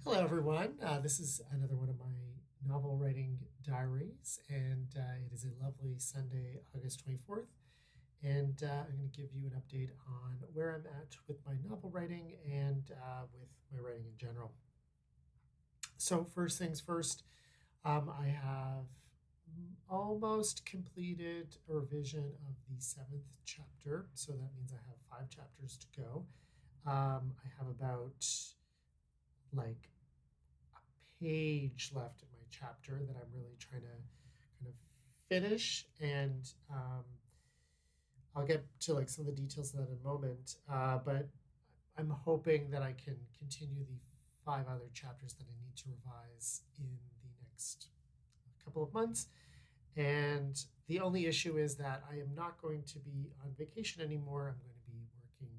Hello, everyone. This is another one of my novel writing diaries, and it is a lovely Sunday, August 24th. And I'm going to give you an update on where I'm at with my novel writing and with my writing in general. So, first things first, I have almost completed a revision of the seventh chapter. So, that means I have five chapters to go. I have about like page left in my chapter that I'm really trying to kind of finish. And I'll get to like some of the details of that in a moment. But I'm hoping that I can continue the five other chapters that I need to revise in the next couple of months. And the only issue is that I am not going to be on vacation anymore. I'm going to be working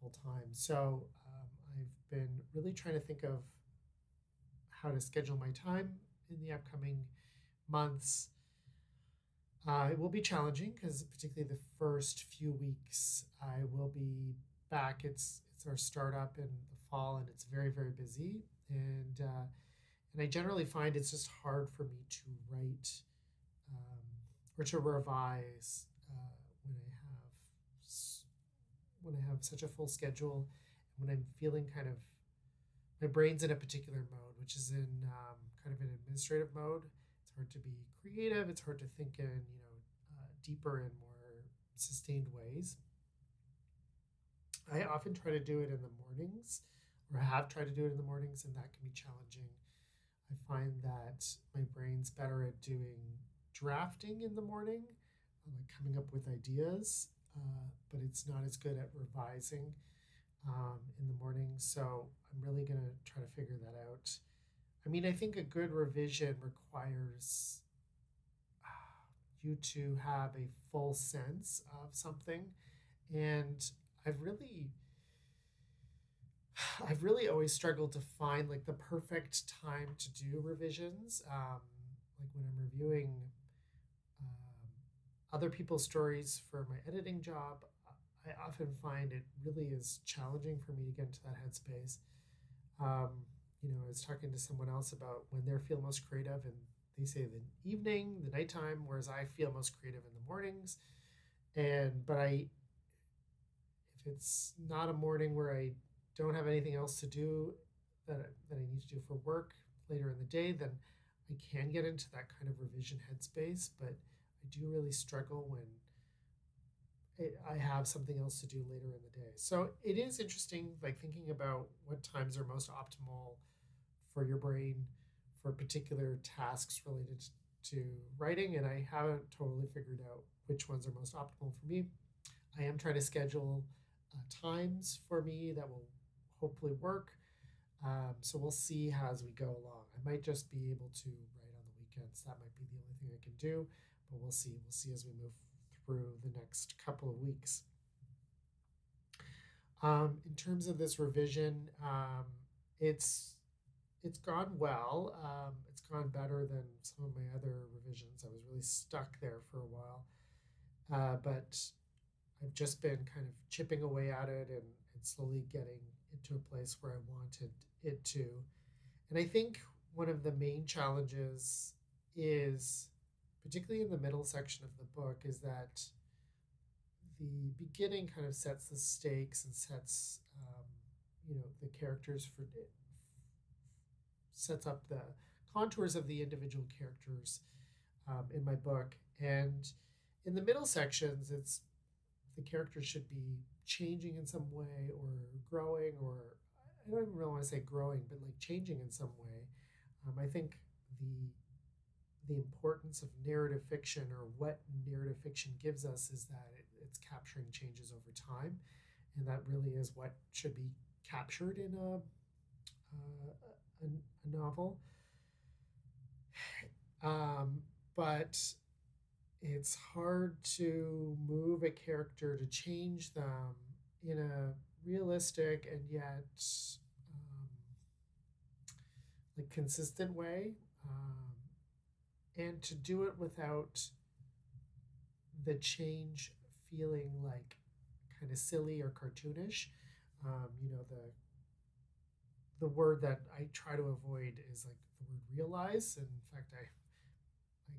full time. So I've been really trying to think of how to schedule my time in the upcoming months. It will be challenging because particularly the first few weeks I will be back. It's our startup in the fall and it's very busy and I generally find it's just hard for me to write um, or to revise when I have such a full schedule and when I'm feeling kind of my brain's in a particular mode, which is in kind of an administrative mode. It's hard to be creative. It's hard to think in deeper and more sustained ways. I often try to do it in the mornings, or have tried to do it in the mornings, and that can be challenging. I find that my brain's better at doing drafting in the morning, like coming up with ideas, but it's not as good at revising in the morning. So I'm really going to try to figure that out. I mean, I think a good revision requires you to have a full sense of something. And I've really, I've really always struggled to find like the perfect time to do revisions. Like when I'm reviewing um, other people's stories for my editing job, I often find it really is challenging for me to get into that headspace. Um, I was talking to someone else about when they feel most creative, and they say the evening, the nighttime, whereas I feel most creative in the mornings. And but I, if it's not a morning where I don't have anything else to do that I need to do for work later in the day, then I can get into that kind of revision headspace. But I do really struggle when I have something else to do later in the day. So it is interesting, like thinking about what times are most optimal for your brain for particular tasks related to writing. And I haven't totally figured out which ones are most optimal for me. I am trying to schedule times for me that will hopefully work. So we'll see how as we go along. I might just be able to write on the weekends. That might be the only thing I can do, but we'll see. We'll see as we move through the next couple of weeks. In terms of this revision, it's gone well. It's gone better than some of my other revisions. I was really stuck there for a while, but I've just been kind of chipping away at it and slowly getting into a place where I wanted it to. And I think one of the main challenges is, particularly in the middle section of the book, is that the beginning kind of sets the stakes and sets the characters for sets up the contours of the individual characters in my book. And in the middle sections, it's the characters should be changing in some way or growing, or I don't even really want to say growing, but like changing in some way. I think the importance of narrative fiction, or what narrative fiction gives us, is that it's capturing changes over time, and that really is what should be captured in a novel. But it's hard to move a character to change them in a realistic and yet um, like consistent way, and to do it without the change feeling like kind of silly or cartoonish. The the word that I try to avoid is like the word realize. And in fact, I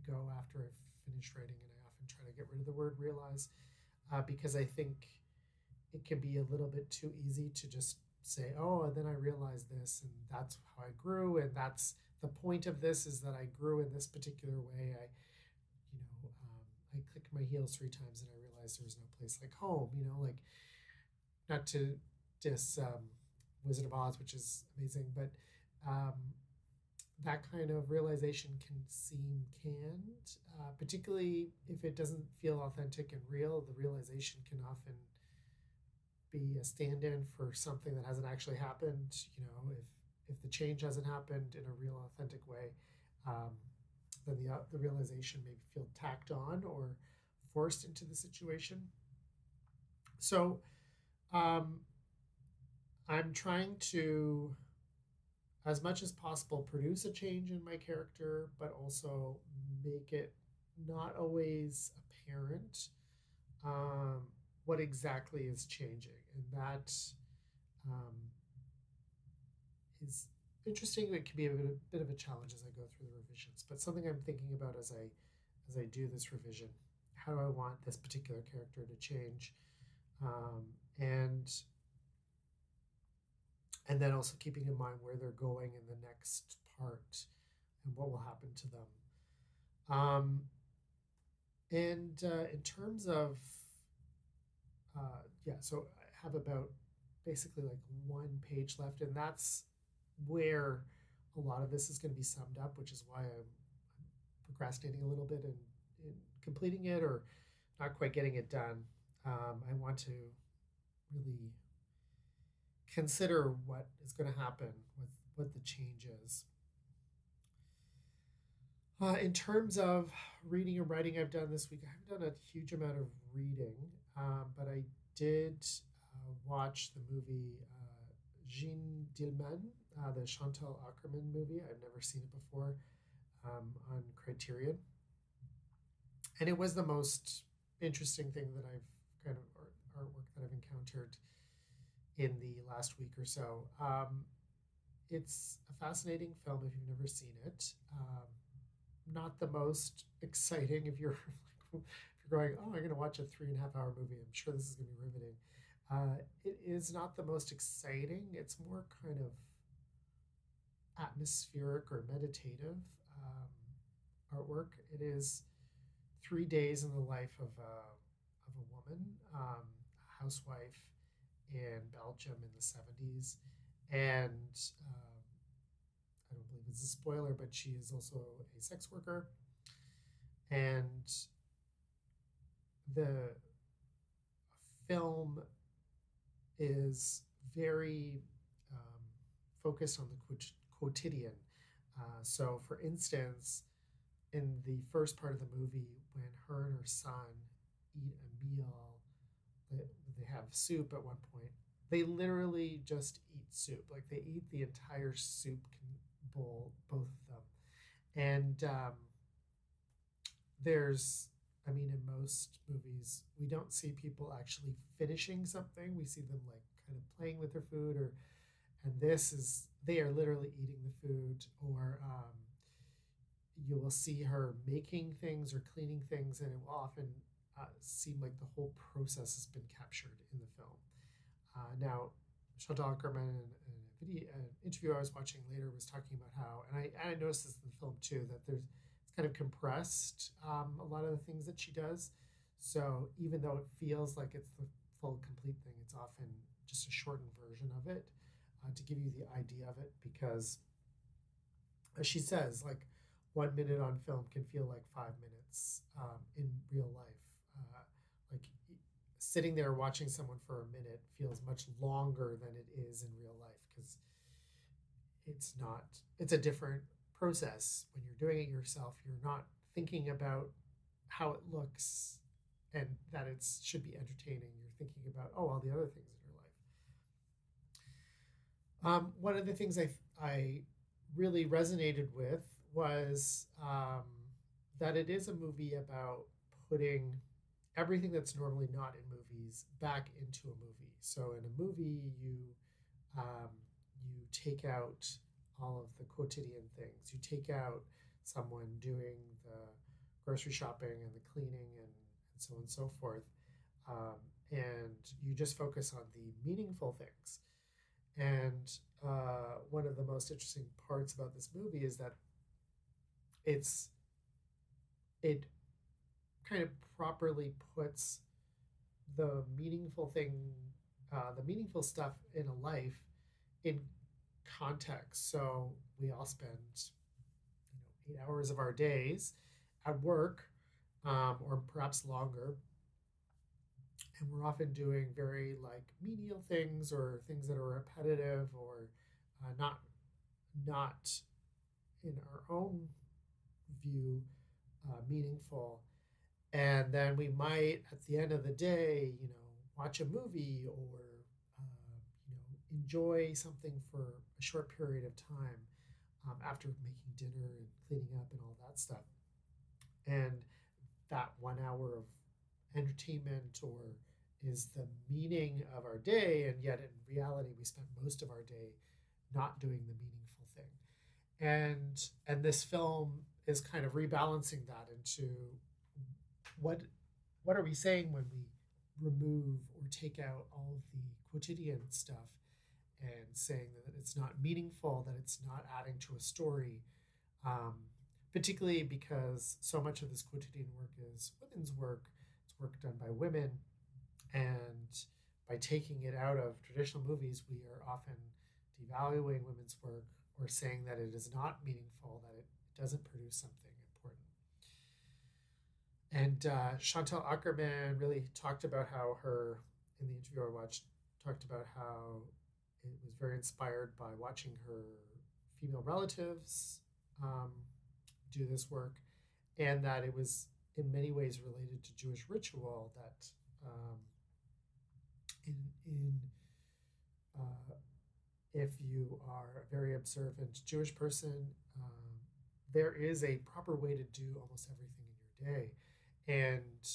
go after I've finished writing and I often try to get rid of the word realize because I think it can be a little bit too easy to just say, oh, and then I realized this, and that's how I grew, and that's the point of this is that I grew in this particular way. I clicked my heels 3 times and I realized there was no place like home. Like not to diss Wizard of Oz, which is amazing, but um, that kind of realization can seem canned, particularly if it doesn't feel authentic and real. The realization can often be a stand-in for something that hasn't actually happened. If the change hasn't happened in a real, authentic way, um, then the realization may feel tacked on or forced into the situation. So um, I'm trying to, as much as possible, produce a change in my character, but also make it not always apparent um, what exactly is changing. And that um, is interesting. It can be a bit of a challenge as I go through the revisions, but something I'm thinking about as I do this revision. How do I want this particular character to change? Um, and and then also keeping in mind where they're going in the next part and what will happen to them. And in terms of, yeah, so I have about basically like 1 page left, and that's where a lot of this is going to be summed up, which is why I'm procrastinating a little bit in completing it or not quite getting it done. I want to really consider what is going to happen with what the change is. In terms of reading and writing I've done this week, I haven't done a huge amount of reading, but I did watch the movie Jeanne, Dielman, the Chantal Ackerman movie. I've never seen it before on Criterion. And it was the most interesting thing that I've kind of artwork that I've encountered in the last week or so. It's a fascinating film if you've never seen it. Not the most exciting if you're if you're going, oh, I'm going to watch a 3.5 hour movie. I'm sure this is going to be riveting. It is not the most exciting. It's more kind of atmospheric or meditative artwork. It is 3 days in the life of a woman, a housewife in Belgium in the 70s. And I don't believe it's a spoiler, but she is also a sex worker. And the film is very focused on the quotidian. So, for instance, in the first part of the movie, when her and her son eat a meal, they have soup at one point. They literally just eat soup. Like they eat the entire soup bowl, both of them. And in most movies, we don't see people actually finishing something. We see them like kind of playing with their food, and they are literally eating the food, or you will see her making things or cleaning things, and it will often seem like the whole process has been captured in the film. Now, Chantal Ackerman in an interview I was watching later was talking about how, and I noticed this in the film too, that it's kind of compressed a lot of the things that she does. So even though it feels like it's the full complete thing, it's often just a shortened version of it to give you the idea of it. Because as she says, like 1 minute on film can feel like 5 minutes in real life. Like sitting there watching someone for a minute feels much longer than it is in real life, because it's a different process. When you're doing it yourself, you're not thinking about how it looks and that it should be entertaining. You're thinking about, oh, all the other things in your life. One of the things I really resonated with was that it is a movie about putting everything that's normally not in movies back into a movie. So in a movie, you take out all of the quotidian things. You take out someone doing the grocery shopping and the cleaning and so on and so forth. Um, and you just focus on the meaningful things. And one of the most interesting parts about this movie is that it's it kind of properly puts the meaningful thing, the meaningful stuff in a life in context. So we all spend 8 hours of our days at work, or perhaps longer, and we're often doing very like menial things or things that are repetitive or not in our own view meaningful. And then we might at the end of the day watch a movie or enjoy something for a short period of time after making dinner and cleaning up and all that stuff. And that 1 hour of entertainment or is the meaning of our day, and yet in reality we spent most of our day not doing the meaningful thing. And this film is kind of rebalancing that into what what are we saying when we remove or take out all of the quotidian stuff and saying that it's not meaningful, that it's not adding to a story, um, particularly because so much of this quotidian work is women's work. It's work done by women. And by taking it out of traditional movies, we are often devaluing women's work or saying that it is not meaningful, that it doesn't produce something important. And Chantal Ackerman really talked about how in the interview I watched, talked about how it was very inspired by watching her female relatives do this work, and that it was in many ways related to Jewish ritual. That in if you are a very observant Jewish person, there is a proper way to do almost everything in your day, and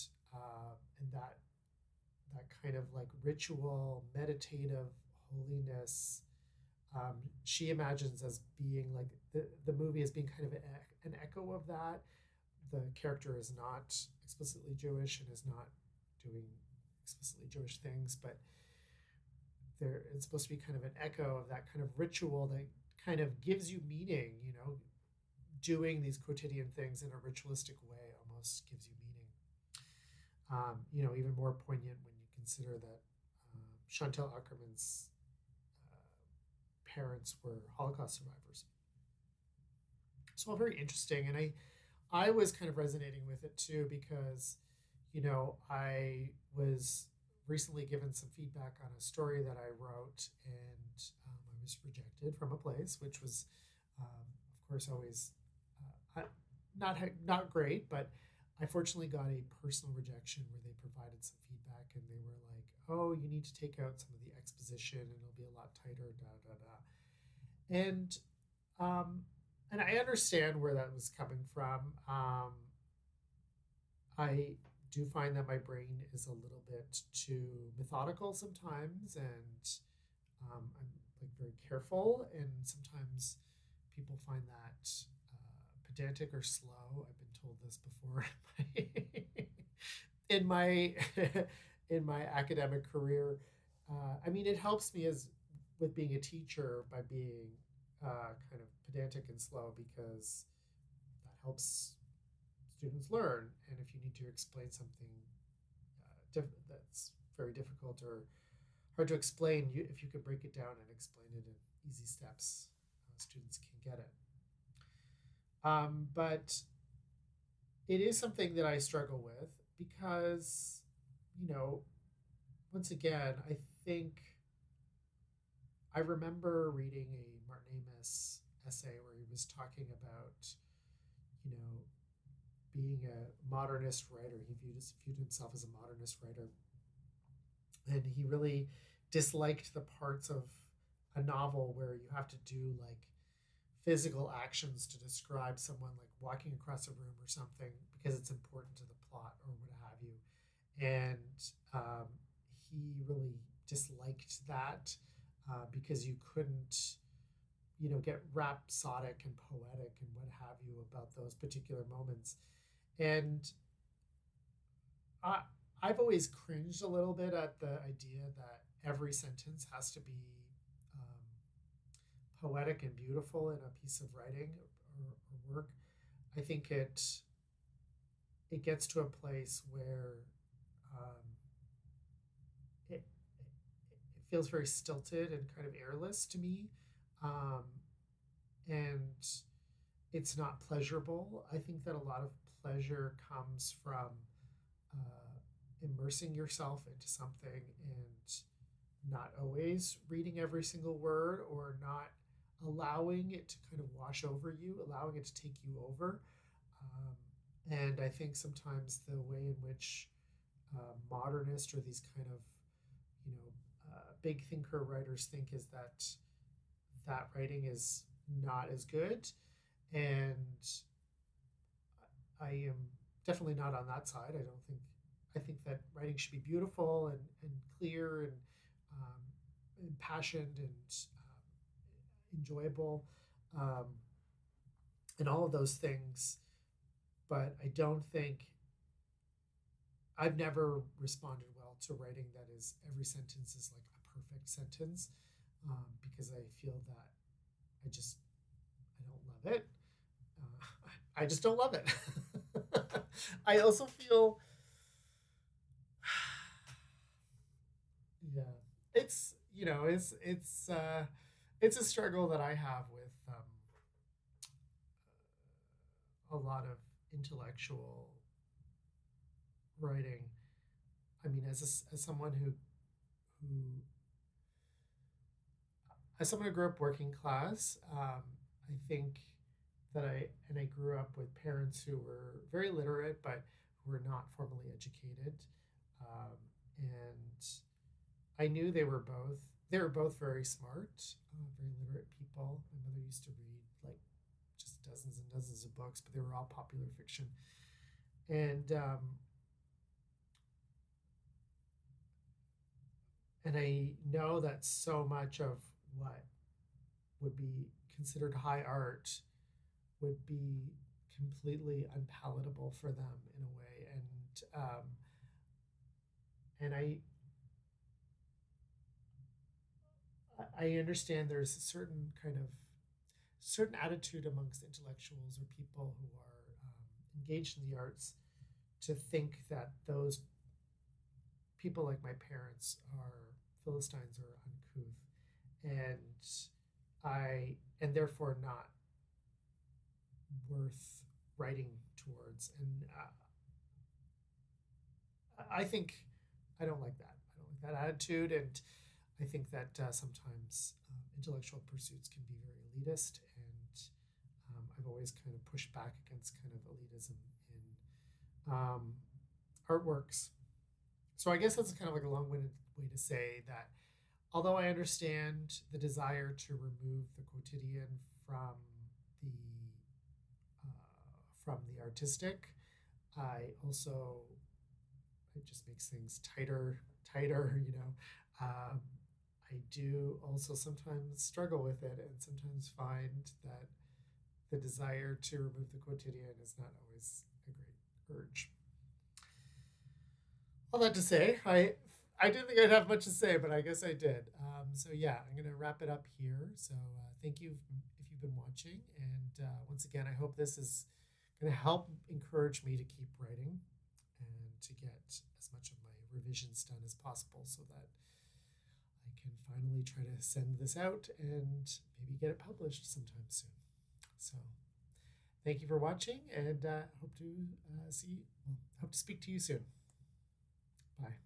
that kind of like ritual, meditative holiness. She imagines as being like the movie as being kind of an echo of that. The character is not explicitly Jewish and is not doing explicitly Jewish things, but it's supposed to be kind of an echo of that kind of ritual that kind of gives you meaning. Doing these quotidian things in a ritualistic way almost gives you meaning. Even more poignant when you consider that Chantal Ackerman's parents were Holocaust survivors. So all very interesting, and I was kind of resonating with it too because I was recently given some feedback on a story that I wrote, and I was rejected from a place, which was, of course, always not great. But I fortunately got a personal rejection where they provided some feedback, and they were like, "Oh, you need to take out some of the exposition, and it'll be a lot tighter." Da da da. And I understand where that was coming from. I do find that my brain is a little bit too methodical sometimes, and I'm like very careful, and sometimes people find that pedantic or slow. I've been told this before in my in my academic career. I mean, it helps me as with being a teacher by being kind of pedantic and slow, because that helps students learn. And if you need to explain something that's very difficult or hard to explain, if you can break it down and explain it in easy steps, students can get it. But it is something that I struggle with because, once again, I think I remember reading a Martin Amis essay where he was talking about, being a modernist writer. He viewed himself as a modernist writer. And he really disliked the parts of a novel where you have to do like physical actions to describe someone like walking across a room or something because it's important to the plot or what have you. And he really disliked that because you couldn't get rhapsodic and poetic and what have you about those particular moments. And I, I've always cringed a little bit at the idea that every sentence has to be poetic and beautiful in a piece of writing or work. I think it gets to a place where um, it feels very stilted and kind of airless to me, um, and it's not pleasurable. I think that a lot of pleasure comes from immersing yourself into something and not always reading every single word or not allowing it to kind of wash over you, allowing it to take you over. And I think sometimes the way in which modernists or these kind of, big thinker writers think is that writing is not as good. And I am definitely not on that side. I think that writing should be beautiful and clear and impassioned and enjoyable, um, and all of those things. But I don't think I've never responded well to writing that is every sentence is like a perfect sentence, because I feel that I don't love it. I just don't love it. I also feel, yeah, it's it's a struggle that I have with a lot of intellectual writing. I mean, as someone who as someone who grew up working class, I think that I grew up with parents who were very literate but who were not formally educated, and I knew they were both very smart, very literate people. My mother used to read like just dozens and dozens of books, but they were all popular fiction. And I know that so much of what would be considered high art would be completely unpalatable for them in a way. And I understand there's a certain attitude amongst intellectuals or people who are engaged in the arts to think that those people like my parents are Philistines or uncouth, and therefore not worth writing towards. And I think I don't like that. I don't like that attitude, and I think that sometimes intellectual pursuits can be very elitist, and I've always kind of pushed back against kind of elitism in artworks. So I guess that's kind of like a long-winded way to say that although I understand the desire to remove the quotidian from the artistic, I also it just makes things tighter. I do also sometimes struggle with it and sometimes find that the desire to remove the quotidian is not always a great urge. All that to say, I didn't think I'd have much to say, but I guess I did. So yeah, I'm gonna wrap it up here. So thank you if you've been watching, and once again, I hope this is gonna help encourage me to keep writing and to get as much of my revisions done as possible, so that I can finally try to send this out and maybe get it published sometime soon. So thank you for watching, and hope to speak to you soon. Bye.